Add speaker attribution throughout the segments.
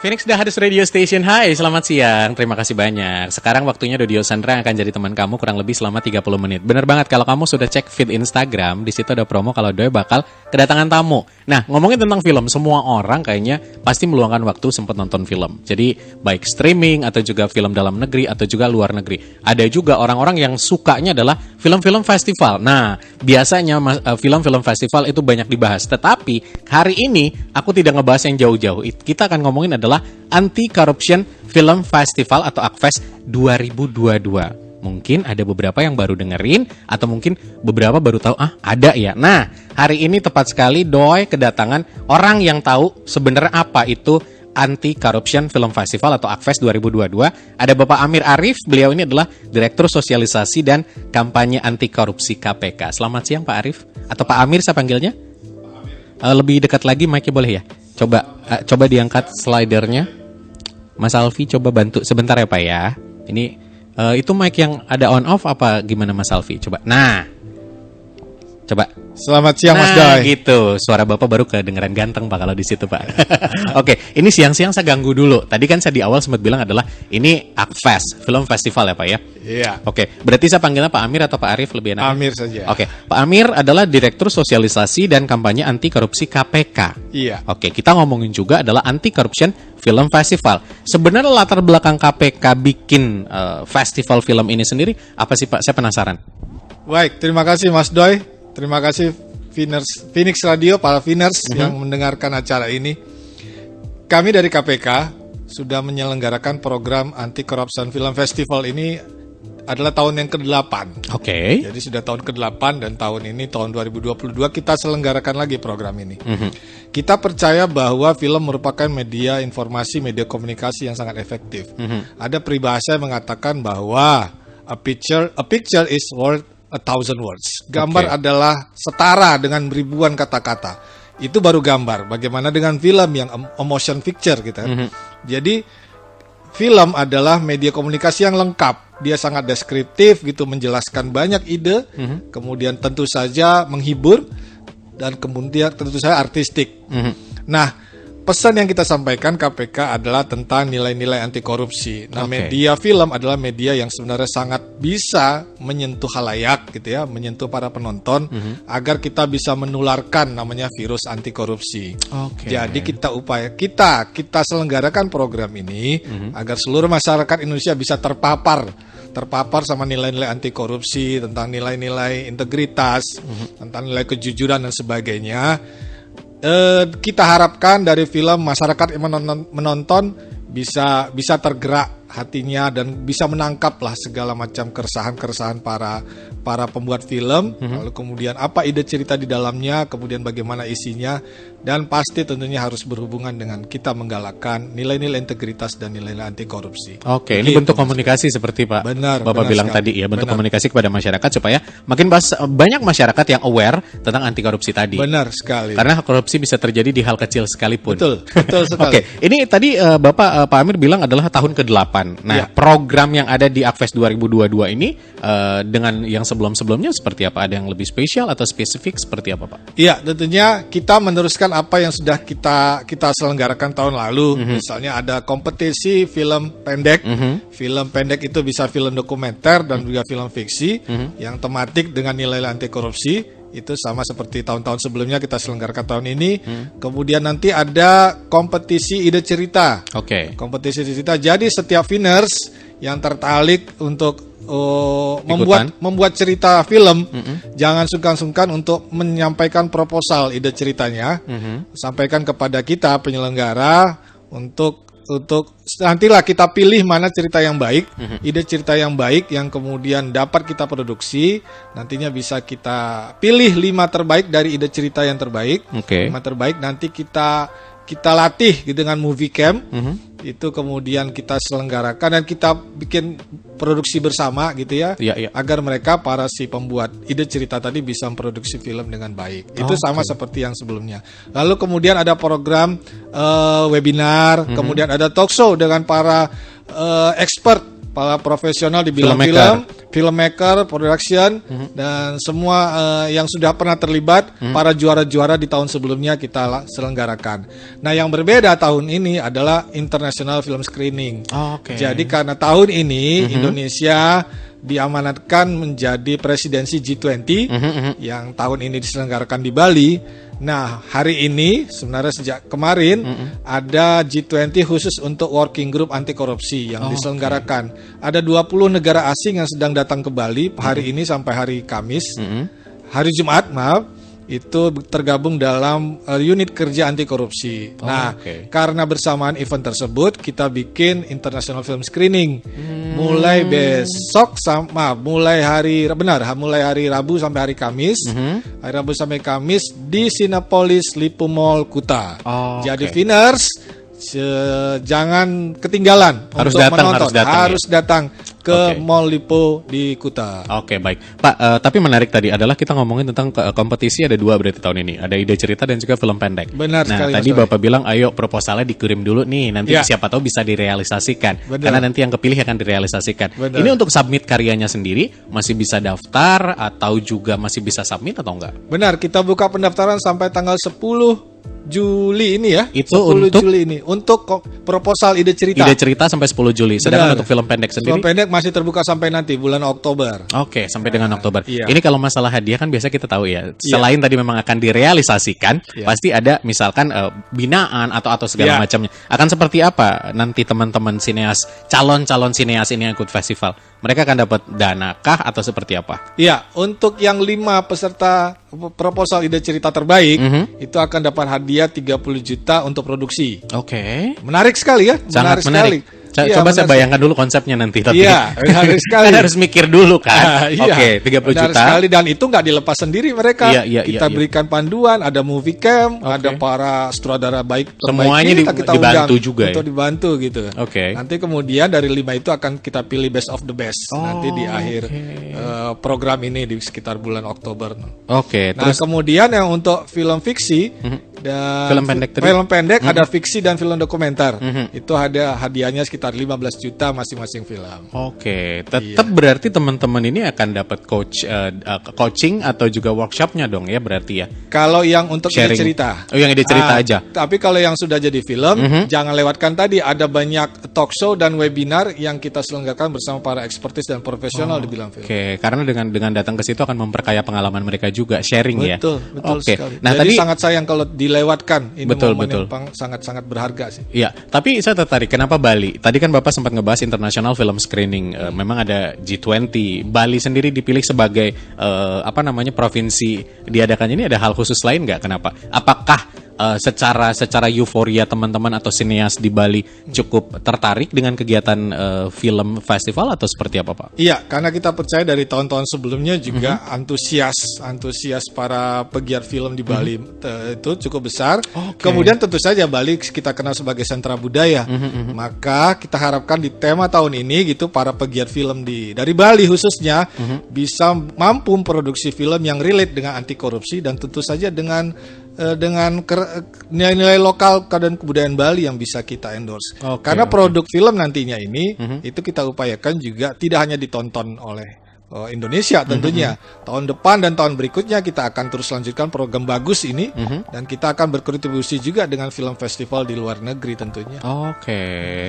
Speaker 1: Phoenix Dahadus Radio Station. Hai, selamat siang. Terima kasih banyak. Sekarang waktunya Dodio Sandra akan jadi teman kamu kurang lebih selama 30 menit. Bener banget, kalau kamu sudah cek feed Instagram, di situ ada promo kalau Doi bakal kedatangan tamu. Nah, ngomongin tentang film, semua orang kayaknya pasti meluangkan waktu sempat nonton film. Jadi, baik streaming atau juga film dalam negeri atau juga luar negeri. Ada juga orang-orang yang sukanya adalah film-film festival. Nah, biasanya film-film festival itu banyak dibahas. Tetapi, hari ini aku tidak ngebahas yang jauh-jauh. Kita akan ngomongin adalah Anti-Corruption Film Festival atau ACFest 2022. Mungkin ada beberapa yang baru dengerin atau mungkin beberapa baru tahu ada ya. Nah, hari ini tepat sekali Doi kedatangan orang yang tahu sebenarnya apa itu Anti-Corruption Film Festival atau ACFest 2022. Ada Bapak Amir Arif, beliau ini adalah Direktur Sosialisasi dan Kampanye Anti Korupsi KPK. Selamat siang Pak Arif, atau Pak Amir saya panggilnya. Lebih dekat lagi mic-nya boleh ya? Coba diangkat slidernya. Mas Alfi coba bantu sebentar ya Pak ya. Ini itu mic yang ada on off apa gimana Mas Alfi? Coba. Nah. Coba.
Speaker 2: Selamat siang Mas Doi.
Speaker 1: Gitu. Suara Bapak baru kedengeran ganteng Pak kalau di situ Pak. Oke, ini siang-siang saya ganggu dulu. Tadi kan saya di awal sempat bilang adalah ini ACFest, film festival ya Pak ya.
Speaker 2: Iya.
Speaker 1: Oke, berarti saya panggilnya Pak Amir atau Pak Arif lebih enak?
Speaker 2: Amir saja.
Speaker 1: Oke, Pak Amir adalah Direktur Sosialisasi dan Kampanye Anti Korupsi KPK.
Speaker 2: Iya.
Speaker 1: Oke, kita ngomongin juga adalah Anti Corruption Film Festival. Sebenarnya latar belakang KPK bikin festival film ini sendiri apa sih Pak? Saya penasaran.
Speaker 2: Baik, terima kasih Mas Doi. Terima kasih Phoenix Radio, para Phoenix yang mendengarkan acara ini. Kami dari KPK sudah menyelenggarakan program Anti Corruption Film Festival ini adalah tahun yang ke-8.
Speaker 1: Oke.
Speaker 2: Jadi sudah tahun ke-8 dan tahun ini, tahun 2022, kita selenggarakan lagi program ini. Kita percaya bahwa film merupakan media informasi, media komunikasi yang sangat efektif. Ada peribahasa yang mengatakan bahwa a picture is worth 1,000 words. Gambar adalah setara dengan ribuan kata-kata. Itu baru gambar. Bagaimana dengan film yang motion picture gitu. Jadi film adalah media komunikasi yang lengkap. Dia sangat deskriptif gitu, menjelaskan banyak ide, kemudian tentu saja menghibur, dan kemudian tentu saja artistik. Nah, pesan yang kita sampaikan KPK adalah tentang nilai-nilai anti korupsi. Nah, media film adalah media yang sebenarnya sangat bisa menyentuh khalayak gitu ya, menyentuh para penonton agar kita bisa menularkan namanya virus anti korupsi. Jadi kita selenggarakan program ini agar seluruh masyarakat Indonesia bisa terpapar sama nilai-nilai anti korupsi, tentang nilai-nilai integritas, tentang nilai kejujuran dan sebagainya. Kita harapkan dari film masyarakat yang menonton bisa tergerak hatinya dan bisa menangkaplah segala macam keresahan-keresahan para pembuat film, lalu kemudian apa ide cerita di dalamnya, kemudian bagaimana isinya, dan pasti tentunya harus berhubungan dengan kita menggalakkan nilai-nilai integritas dan nilai-nilai anti korupsi.
Speaker 1: Oke, ini bentuk komunikasi seperti Pak Bapak bilang sekali tadi ya, bentuk komunikasi kepada masyarakat supaya makin banyak masyarakat yang aware tentang anti korupsi tadi.
Speaker 2: Benar sekali.
Speaker 1: Karena korupsi bisa terjadi di hal kecil sekalipun.
Speaker 2: Betul sekali.
Speaker 1: Oke, ini tadi Bapak Pak Amir bilang adalah tahun ke-8. Nah, program yang ada di ACFest 2022 ini dengan yang sebelum-sebelumnya seperti apa? Ada yang lebih spesial atau spesifik seperti apa, Pak?
Speaker 2: Iya, tentunya kita meneruskan apa yang sudah kita selenggarakan tahun lalu. Misalnya ada kompetisi film pendek. Film pendek itu bisa film dokumenter dan juga film fiksi yang tematik dengan nilai anti korupsi. Itu sama seperti tahun-tahun sebelumnya kita selenggarakan tahun ini. Kemudian nanti ada kompetisi ide cerita. Kompetisi ide cerita. Jadi setiap Finers yang tertarik untuk membuat cerita film, jangan sungkan-sungkan untuk menyampaikan proposal ide ceritanya. Sampaikan kepada kita penyelenggara untuk nantilah kita pilih mana cerita yang baik, ide cerita yang baik yang kemudian dapat kita produksi. Nantinya bisa kita pilih 5 terbaik dari ide cerita yang terbaik. 5 terbaik nanti kita latih gitu dengan movie camp. Itu kemudian kita selenggarakan dan kita bikin produksi bersama gitu ya, agar mereka para si pembuat ide cerita tadi bisa memproduksi film dengan baik. Itu sama seperti yang sebelumnya. Lalu kemudian ada program webinar, kemudian ada talk show dengan para expert para profesional di bidang filmmaker, production, dan semua yang sudah pernah terlibat, para juara-juara di tahun sebelumnya kita selenggarakan. Nah, yang berbeda tahun ini adalah International Film Screening. Jadi karena tahun ini Indonesia diamanatkan menjadi presidensi G20 yang tahun ini diselenggarakan di Bali. Nah, hari ini sebenarnya sejak kemarin ada G20 khusus untuk Working Group Anti Korupsi yang diselenggarakan. Ada 20 negara asing yang sedang datang ke Bali hari ini sampai hari Kamis. Hari Jumat, itu tergabung dalam unit kerja anti korupsi. Karena bersamaan event tersebut kita bikin International Film Screening mulai besok mulai hari Rabu sampai hari Kamis. Hari Rabu sampai Kamis di Cinepolis Lipo Mall Kuta. Jadi Viners jangan ketinggalan
Speaker 1: harus
Speaker 2: untuk
Speaker 1: datang,
Speaker 2: menonton. Harus datang ke Mall Lipo di Kuta.
Speaker 1: Oke, baik. Pak, tapi menarik tadi adalah kita ngomongin tentang kompetisi ada 2 berarti tahun ini. Ada ide cerita dan juga film pendek.
Speaker 2: Benar sekali.
Speaker 1: Tadi Bapak bilang ayo proposalnya dikirim dulu nih, nanti siapa tahu bisa direalisasikan. Karena nanti yang kepilih akan direalisasikan. Ini untuk submit karyanya sendiri masih bisa daftar atau juga masih bisa submit atau enggak?
Speaker 2: Benar, kita buka pendaftaran sampai tanggal 10 Juli ini ya.
Speaker 1: Itu
Speaker 2: 10
Speaker 1: untuk
Speaker 2: Juli ini untuk proposal ide cerita.
Speaker 1: Ide cerita sampai 10 Juli. Sedangkan untuk film pendek sendiri?
Speaker 2: Film pendek masih terbuka sampai nanti bulan Oktober.
Speaker 1: Oke, sampai dengan Oktober. Ini kalau masalah hadiah kan biasa kita tahu ya. Selain tadi memang akan direalisasikan, pasti ada misalkan binaan atau segala macamnya. Akan seperti apa nanti teman-teman sineas, calon-calon sineas ini yang ikut festival? Mereka akan dapat dana kah atau seperti apa?
Speaker 2: Iya, untuk yang 5 peserta proposal ide cerita terbaik itu akan dapat hadiah 30 juta untuk produksi. Menarik sekali ya.
Speaker 1: Sangat menarik. Coba saya bayangkan dulu konsepnya nanti.
Speaker 2: Iya, menarik sekali.
Speaker 1: Kan harus mikir dulu kan. 30
Speaker 2: benar
Speaker 1: juta.
Speaker 2: Sekali, dan itu nggak dilepas sendiri mereka. Kita berikan panduan, ada movie cam, ada para sutradara baik
Speaker 1: semuanya kita dibantu juga
Speaker 2: untuk dibantu gitu. Nanti kemudian dari 5 itu akan kita pilih best of the best nanti di akhir program ini di sekitar bulan Oktober. Nah, terus kemudian yang untuk film fiksi dan film pendek ada fiksi dan film dokumenter. Itu ada hadiahnya sekitar 15 juta masing-masing film.
Speaker 1: Tetap berarti teman-teman ini akan dapat coaching atau juga workshopnya dong ya berarti ya.
Speaker 2: Kalau yang untuk ide cerita.
Speaker 1: Yang ide cerita aja.
Speaker 2: Tapi kalau yang sudah jadi film, jangan lewatkan tadi ada banyak talk show dan webinar yang kita selenggarakan bersama para ekspertis dan profesional di bidang film.
Speaker 1: Karena dengan datang ke situ akan memperkaya pengalaman mereka juga, sharing ya.
Speaker 2: Betul sekali.
Speaker 1: Nah,
Speaker 2: jadi
Speaker 1: tadi
Speaker 2: sangat sayang kalau dilewatkan. Ini
Speaker 1: betul.
Speaker 2: yang sangat-sangat berharga sih.
Speaker 1: Iya, tapi saya tertarik kenapa Bali? Tadi kan Bapak sempat ngebahas International Film Screening. Memang ada G20. Bali sendiri dipilih sebagai provinsi diadakan ini, ada hal khusus lain nggak? Kenapa? Apakah secara euforia teman-teman atau sineas di Bali cukup tertarik dengan kegiatan film festival atau seperti apa, Pak?
Speaker 2: Iya, karena kita percaya dari tahun-tahun sebelumnya juga antusias para pegiat film di Bali itu cukup besar. Kemudian tentu saja Bali kita kenal sebagai sentra budaya. Maka kita harapkan di tema tahun ini gitu para pegiat film dari Bali khususnya bisa mampu memproduksi film yang relate dengan anti korupsi dan tentu saja dengan nilai-nilai lokal dan kebudayaan Bali yang bisa kita endorse. Karena produk film nantinya ini itu kita upayakan juga tidak hanya ditonton oleh Indonesia tentunya. Tahun depan dan tahun berikutnya kita akan terus lanjutkan program bagus ini dan kita akan berkontribusi juga dengan film festival di luar negeri tentunya.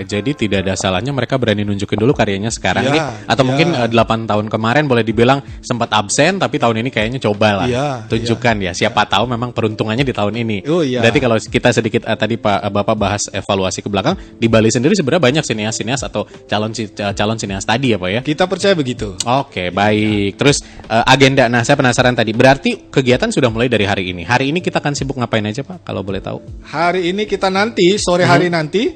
Speaker 1: Jadi tidak ada salahnya mereka berani nunjukin dulu karyanya sekarang nih. Atau mungkin 8 tahun kemarin boleh dibilang sempat absen tapi tahun ini kayaknya cobalah tunjukkan ya. Siapa tahu memang peruntungannya di tahun ini. Berarti kalau kita sedikit tadi Bapak bahas evaluasi ke belakang, di Bali sendiri sebenarnya banyak sineas-sineas atau calon sineas tadi ya Pak ya?
Speaker 2: Kita percaya begitu.
Speaker 1: Baik. Terus agenda, nah saya penasaran tadi. Berarti kegiatan sudah mulai dari hari ini. Hari ini kita akan sibuk ngapain aja Pak, kalau boleh tahu? Hari
Speaker 2: ini kita nanti, sore hari nanti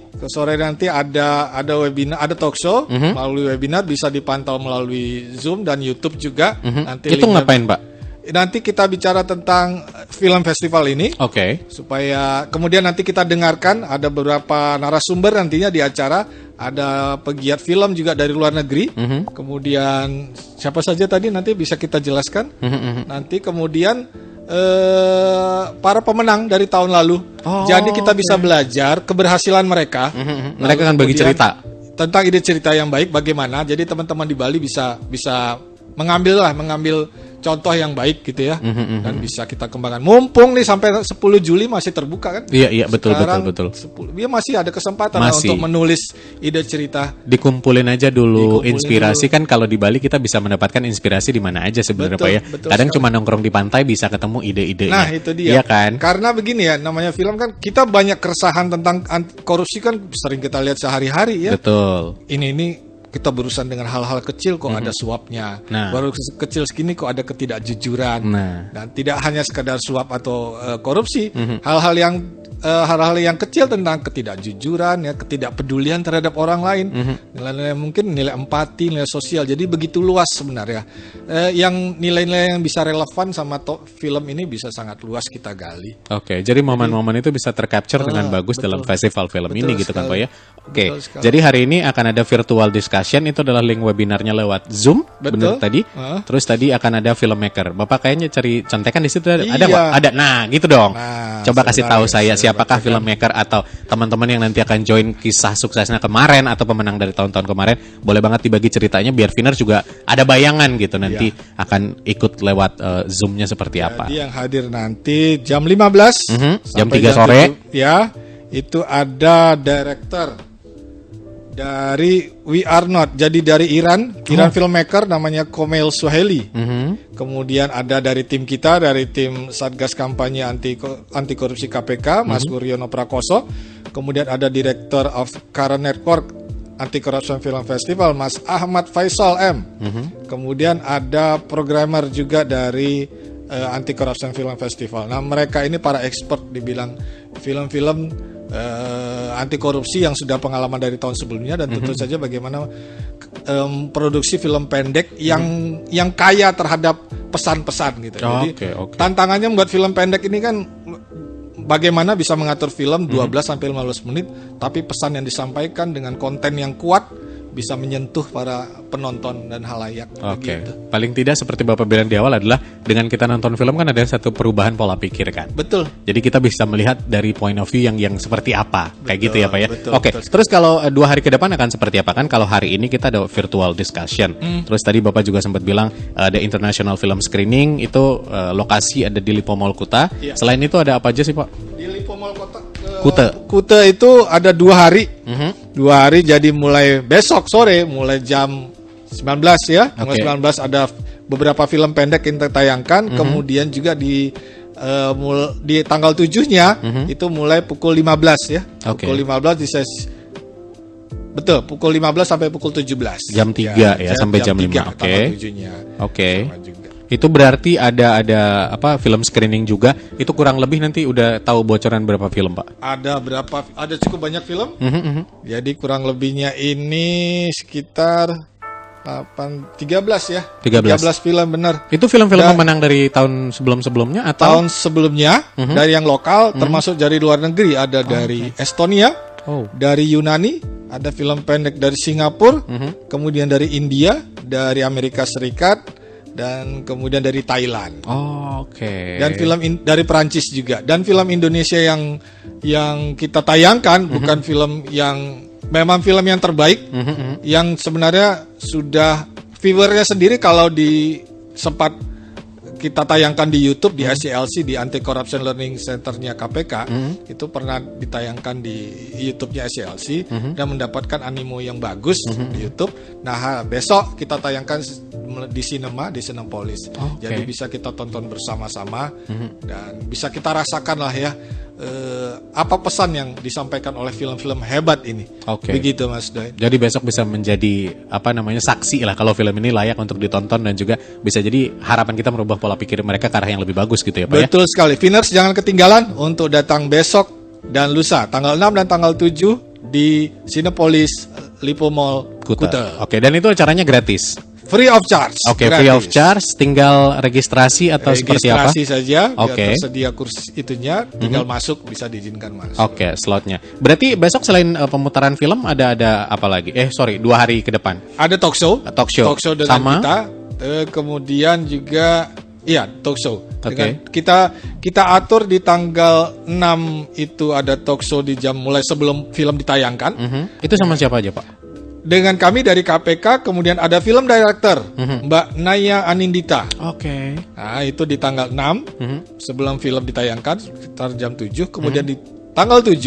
Speaker 2: ada webinar, ada talk show melalui webinar, bisa dipantau melalui Zoom dan YouTube juga. Nanti
Speaker 1: itu ngapain Pak?
Speaker 2: Nanti kita bicara tentang film festival ini. Supaya kemudian nanti kita dengarkan ada beberapa narasumber nantinya di acara. Ada pegiat film juga dari luar negeri. Kemudian siapa saja tadi nanti bisa kita jelaskan. Nanti kemudian para pemenang dari tahun lalu. Jadi kita bisa belajar keberhasilan mereka.
Speaker 1: Mereka akan bagi cerita.
Speaker 2: tentang ide cerita yang baik bagaimana. Jadi teman-teman di Bali bisa mengambil contoh yang baik gitu ya, dan bisa kita kembangkan. Mumpung nih sampai 10 Juli masih terbuka kan?
Speaker 1: Iya betul.
Speaker 2: Sekarang 10, dia masih ada kesempatan untuk menulis ide cerita.
Speaker 1: Dikumpulin aja dulu inspirasi kan, kalau di Bali kita bisa mendapatkan inspirasi di mana aja sebenarnya Pak ya. Kadang cuma nongkrong di pantai bisa ketemu ide-idenya.
Speaker 2: Nah itu dia.
Speaker 1: Iya kan?
Speaker 2: Karena begini ya, namanya film kan kita banyak keresahan tentang korupsi kan sering kita lihat sehari-hari ya.
Speaker 1: Betul.
Speaker 2: Ini kita berurusan dengan hal-hal kecil kok ada suapnya, baru kecil segini kok ada ketidakjujuran, dan tidak hanya sekadar suap atau korupsi, hal-hal yang kecil tentang ketidakjujuran, ya, ketidakpedulian terhadap orang lain, nilai-nilai mungkin nilai empati, nilai sosial, jadi begitu luas sebenarnya. Yang nilai-nilai yang bisa relevan sama film ini bisa sangat luas kita gali.
Speaker 1: Oke, jadi momen-momen itu bisa tercapture dengan bagus dalam festival film ini gitu kan Pak ya. Oke, jadi hari ini akan ada virtual discussion, itu adalah link webinarnya lewat Zoom, benar tadi. Terus tadi akan ada filmmaker. Bapak kayaknya cari contekan di situ ada Pak? Ada. Nah, gitu dong. Coba kasih tahu saya siapakah filmmaker atau teman-teman yang nanti akan join kisah suksesnya kemarin atau pemenang dari tahun-tahun kemarin. Boleh banget dibagi ceritanya biar Viner juga ada bayangan gitu nanti akan ikut lewat Zoom-nya seperti apa.
Speaker 2: Jadi yang hadir nanti jam 15
Speaker 1: jam 3 sore
Speaker 2: 7, ya. Itu ada director dari We Are Not, jadi dari Iran filmmaker namanya Komel Suhaili. Kemudian ada dari tim kita, dari tim Satgas Kampanye Anti Korupsi KPK, Mas Wuryono Prakoso. Kemudian ada Director of Karen Network Anti Corruption Film Festival, Mas Ahmad Faisal M. Kemudian ada programmer juga dari Anti Corruption Film Festival. Nah, mereka ini para expert dibilang film-film anti korupsi yang sudah pengalaman dari tahun sebelumnya, dan tentu saja bagaimana produksi film pendek yang kaya terhadap pesan-pesan gitu. Jadi tantangannya membuat film pendek ini kan bagaimana bisa mengatur film 12 sampai 15 menit tapi pesan yang disampaikan dengan konten yang kuat bisa menyentuh para penonton dan halayak. Gitu.
Speaker 1: Paling tidak seperti Bapak bilang di awal adalah dengan kita nonton film kan ada satu perubahan pola pikir kan.
Speaker 2: Betul.
Speaker 1: Jadi kita bisa melihat dari point of view yang seperti apa. Kayak gitu ya Pak ya. Oke.
Speaker 2: Betul.
Speaker 1: Terus kalau 2 hari ke depan akan seperti apa kan? Kalau hari ini kita ada virtual discussion. Terus tadi Bapak juga sempat bilang ada international film screening, itu lokasi ada di Lipo Mall Kuta. Selain itu ada apa aja sih Pak?
Speaker 2: Di Lipo Mall
Speaker 1: Kuta
Speaker 2: itu ada 2 hari. 2 hari, jadi mulai besok sore, mulai jam 19 ya. Jam 19 ada beberapa film pendek yang tertayangkan. Kemudian juga di tanggal 7-nya itu mulai pukul 15 ya. Pukul 15 di betul, pukul 15 sampai pukul 17.
Speaker 1: Jam 3 ya sampai jam 5. Oke. Itu berarti ada film screening juga. Itu kurang lebih nanti udah tahu bocoran berapa film Pak?
Speaker 2: Ada cukup banyak film. Jadi kurang lebihnya ini sekitar 13 ya. 13 film benar.
Speaker 1: Itu film-film pemenang dari tahun sebelum-sebelumnya atau?
Speaker 2: Tahun sebelumnya dari yang lokal, termasuk dari luar negeri. Ada dari Estonia, dari Yunani, ada film pendek dari Singapura, kemudian dari India, dari Amerika Serikat, dan kemudian dari Thailand. Dan film dari Perancis juga. Dan film Indonesia yang kita tayangkan bukan film yang memang film yang terbaik, yang sebenarnya sudah viewernya sendiri kalau sempat kita tayangkan di YouTube di SCLC, di Anti Corruption Learning Center-nya KPK, itu pernah ditayangkan di YouTube-nya SCLC dan mendapatkan animo yang bagus di YouTube. Nah, besok kita tayangkan di Cinepolis. Jadi bisa kita tonton bersama-sama dan bisa kita rasakan lah ya apa pesan yang disampaikan oleh film-film hebat ini. Begitu Mas Doy.
Speaker 1: Jadi besok bisa menjadi saksi lah kalau film ini layak untuk ditonton, dan juga bisa jadi harapan kita merubah pola pikir mereka ke arah yang lebih bagus gitu ya Pak.
Speaker 2: Betul sekali. Viners jangan ketinggalan untuk datang besok dan lusa tanggal 6 dan tanggal 7 di Cinepolis Lipo Mall Kuta.
Speaker 1: Dan itu acaranya gratis.
Speaker 2: Free of charge.
Speaker 1: Free of charge, tinggal registrasi atau seperti apa?
Speaker 2: Registrasi saja, biar tersedia kursi itunya, tinggal masuk, bisa diizinkan masuk.
Speaker 1: Slotnya. Berarti besok selain pemutaran film ada apa lagi? 2 hari ke depan.
Speaker 2: Ada talk show. Talk show dengan
Speaker 1: sama
Speaker 2: kita. Kemudian juga talk show. Kita atur di tanggal 6 itu ada talk show di jam mulai sebelum film ditayangkan.
Speaker 1: Itu sama siapa aja Pak?
Speaker 2: dengan kami dari KPK, kemudian ada film director Mbak Naya Anindita.
Speaker 1: Oke.
Speaker 2: Nah, itu di tanggal 6 sebelum film ditayangkan sekitar jam 7, kemudian di tanggal 7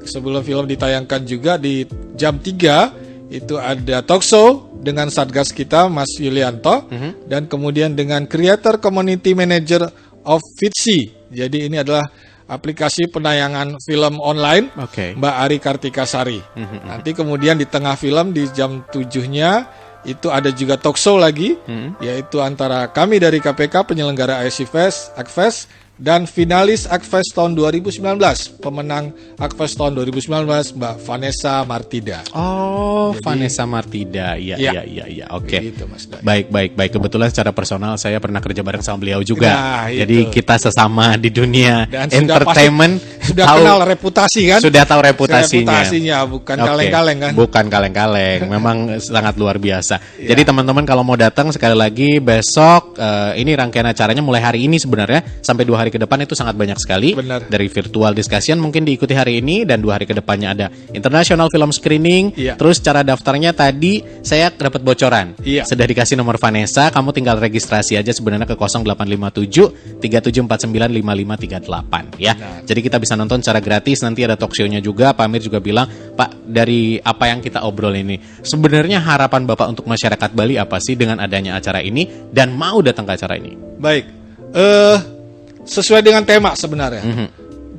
Speaker 2: sebelum film ditayangkan juga di jam 3 itu ada talk show dengan satgas kita Mas Yulianto dan kemudian dengan Creator Community Manager of Fitsi. Jadi ini adalah aplikasi penayangan film online Mbak Ari Kartikasari. Nanti kemudian di tengah film di jam 7-nya itu ada juga talk show lagi, yaitu antara kami dari KPK penyelenggara IC Fest, Akfest, dan finalis Akfest tahun 2019, pemenang Akfest tahun 2019 Mbak Vanessa Martida.
Speaker 1: Oh, jadi, Vanessa Martida, iya, oke.
Speaker 2: Gitu, Mas Dai.
Speaker 1: Baik. Kebetulan secara personal saya pernah kerja bareng sama beliau juga.
Speaker 2: Nah,
Speaker 1: jadi kita sesama di dunia
Speaker 2: dan
Speaker 1: entertainment.
Speaker 2: Sudah kenal reputasi kan?
Speaker 1: Sudah tahu reputasinya.
Speaker 2: Bukan kaleng-kaleng kan?
Speaker 1: Bukan kaleng-kaleng, memang sangat luar biasa. Jadi teman-teman kalau mau datang sekali lagi besok, ini rangkaian acaranya mulai hari ini sebenarnya sampai 2 hari ke depan itu sangat banyak sekali.
Speaker 2: Benar.
Speaker 1: Dari virtual discussion mungkin diikuti hari ini dan 2 hari ke depannya ada international film screening. Terus cara daftarnya tadi saya dapat bocoran. Sudah dikasih nomor Vanessa, kamu tinggal registrasi aja sebenarnya ke 0857 3749 5538 ya. Benar. Jadi kita bisa nonton secara gratis, nanti ada talk show-nya juga. Pak Amir juga bilang, Pak, dari apa yang kita obrol ini, sebenarnya harapan Bapak untuk masyarakat Bali apa sih dengan adanya acara ini dan mau datang ke acara ini?
Speaker 2: Baik. Sesuai dengan tema sebenarnya.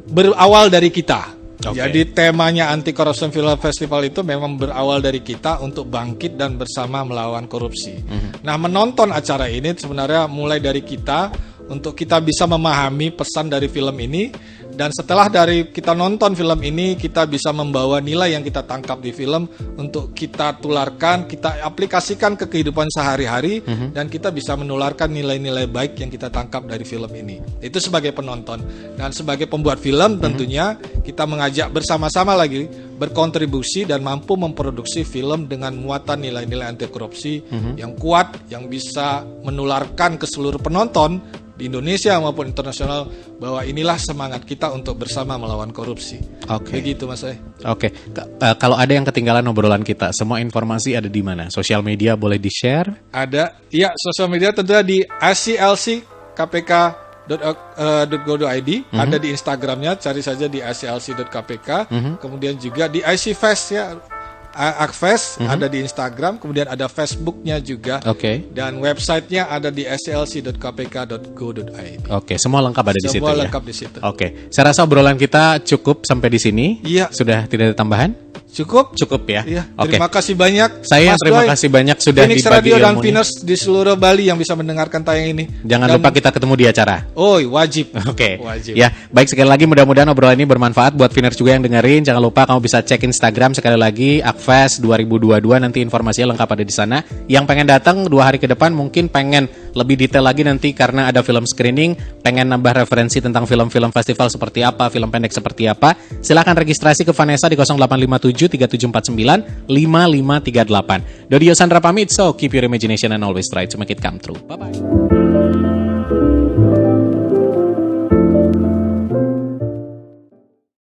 Speaker 2: Berawal dari kita. Jadi temanya Anti Corruption Film Festival itu memang berawal dari kita untuk bangkit dan bersama melawan korupsi. Nah, menonton acara ini sebenarnya mulai dari kita untuk kita bisa memahami pesan dari film ini. Dan setelah dari kita nonton film ini, kita bisa membawa nilai yang kita tangkap di film untuk kita tularkan, kita aplikasikan ke kehidupan sehari-hari, dan kita bisa menularkan nilai-nilai baik yang kita tangkap dari film ini. Itu sebagai penonton. Dan sebagai pembuat film tentunya kita mengajak bersama-sama lagi berkontribusi dan mampu memproduksi film dengan muatan nilai-nilai anti korupsi yang kuat, yang bisa menularkan ke seluruh penonton di Indonesia maupun internasional bahwa inilah semangat kita untuk bersama melawan korupsi. Begitu Mas Ay.
Speaker 1: Kalau ada yang ketinggalan obrolan kita, semua informasi ada di mana? Sosial media boleh di-share?
Speaker 2: Ada, sosial media tentunya di aclckpk.go.id, ada di Instagramnya, cari saja di aclc.kpk, kemudian juga di IC Fest ya. Akfest ada di Instagram, kemudian ada Facebooknya juga, dan websitenya ada di aclc.kpk.go.id.
Speaker 1: Semua lengkap ada di situ.
Speaker 2: Semua lengkap di situ.
Speaker 1: Saya rasa obrolan kita cukup sampai di sini. Sudah tidak ada tambahan? Cukup ya.
Speaker 2: Terima kasih banyak.
Speaker 1: Saya terima kasih banyak sudah
Speaker 2: Phoenix
Speaker 1: dibagi
Speaker 2: Radio dan
Speaker 1: ilmunya.
Speaker 2: Phoenix di seluruh Bali yang bisa mendengarkan tayang ini.
Speaker 1: Jangan lupa kita ketemu di acara.
Speaker 2: Wajib.
Speaker 1: Wajib. Ya, baik, sekali lagi mudah-mudahan obrolan ini bermanfaat buat Phoenix juga yang dengerin. Jangan lupa kamu bisa cek Instagram sekali lagi Akfest 2022, nanti informasinya lengkap ada di sana. Yang pengen datang 2 hari ke depan mungkin pengen lebih detail lagi nanti karena ada film screening, pengen nambah referensi tentang film-film festival seperti apa, film pendek seperti apa, silakan registrasi ke Vanessa di 0857 3749 5538. Dodi Sandra pamit, so keep your imagination and always try to make it come true. Bye-bye.